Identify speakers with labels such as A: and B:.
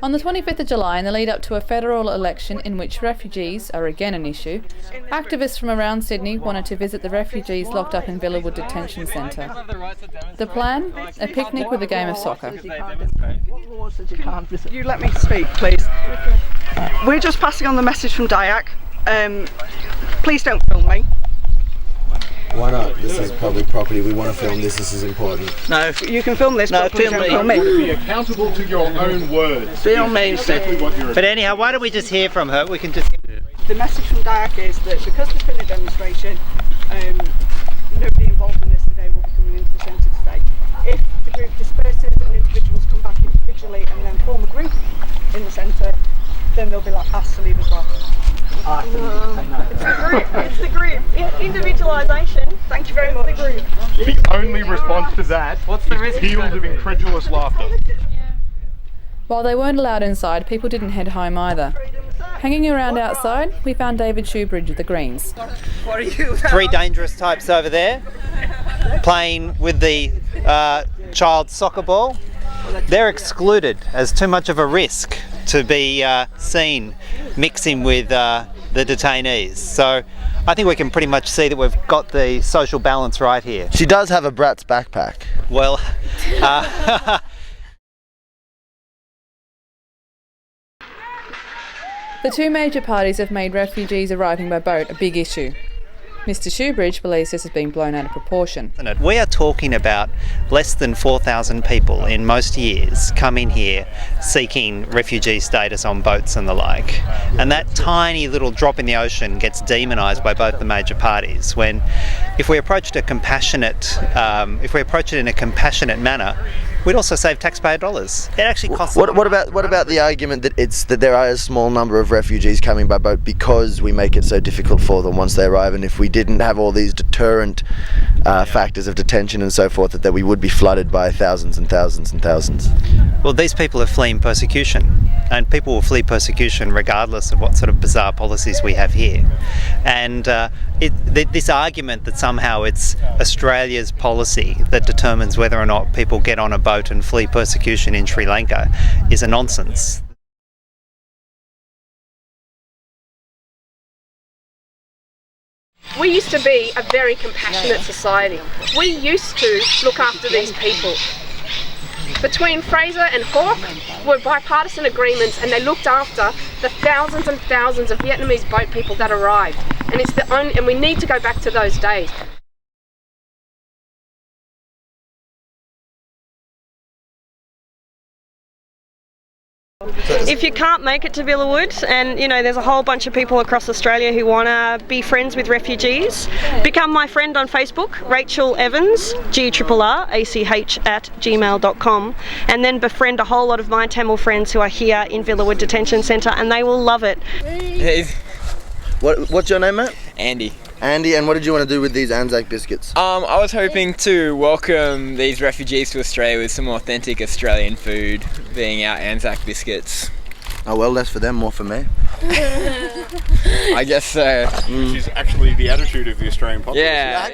A: On the 25th of July, in the lead up to a federal election in which refugees are again an issue, activists from around Sydney wanted to visit the refugees locked up in Villawood Detention Centre. The plan? A picnic with a game of soccer.
B: You let me speak, please. We're just passing on the message from DIAC. Please don't film me.
C: Why not? This is public property. We want to film this. This is important.
B: No, you can film this, but please don't film me.
D: Be accountable to your own words.
B: Film me,
D: exactly what you're.
E: But anyhow, why don't we just hear from her? We can just.
B: The message from DIAC is that because there's been a demonstration, nobody involved in this today will be coming into the centre today. If the group disperses and individuals come back individually and then form a group in the centre, then they'll be asked to leave as well.
F: It's the group. Individualisation.
B: Thank you very much.
F: The group.
D: The only response to that is peals of incredulous laughter.
A: While they weren't allowed inside, people didn't head home either. Hanging around outside, we found David Shoebridge of the Greens.
B: What are you?
E: 3 dangerous types over there, playing with the child soccer ball. They're excluded as too much of a risk to be seen mixing with the detainees. So I think we can pretty much see that we've got the social balance right here.
C: She does have a Bratz backpack.
E: Well,
A: The two major parties have made refugees arriving by boat a big issue. Mr. Shoebridge believes this has been blown out of proportion.
E: we are talking about less than 4,000 people in most years coming here seeking refugee status on boats and the like. And that tiny little drop in the ocean gets demonised by both the major parties. When, if we approach it in a compassionate manner, we'd also save taxpayer dollars. It actually costs.
C: What about the argument that there are a small number of refugees coming by boat because we make it so difficult for them once they arrive, and if we didn't have all these deterrent factors of detention and so forth, that we would be flooded by thousands and thousands and thousands?
E: Well, these people are fleeing persecution, and people will flee persecution regardless of what sort of bizarre policies we have here. And this argument that somehow it's Australia's policy that determines whether or not people get on a boat and flee persecution in Sri Lanka is a nonsense.
F: We used to be a very compassionate society. We used to look after these people. Between Fraser and Hawke were bipartisan agreements, and they looked after the thousands and thousands of Vietnamese boat people that arrived. And we need to go back to those days.
G: If you can't make it to Villawood, and there's a whole bunch of people across Australia who want to be friends with refugees, become my friend on Facebook, Rachel Evans, GRRRACH@gmail.com, and then befriend a whole lot of my Tamil friends who are here in Villawood Detention Centre, and they will love it.
C: Hey. What's your name, Matt?
H: Andy.
C: Andy, and what did you want to do with these Anzac biscuits?
H: I was hoping to welcome these refugees to Australia with some authentic Australian food, being our Anzac biscuits.
C: Oh well, less for them, more for me.
H: I guess so.
D: Which is actually the attitude of the Australian populace.
H: Yeah.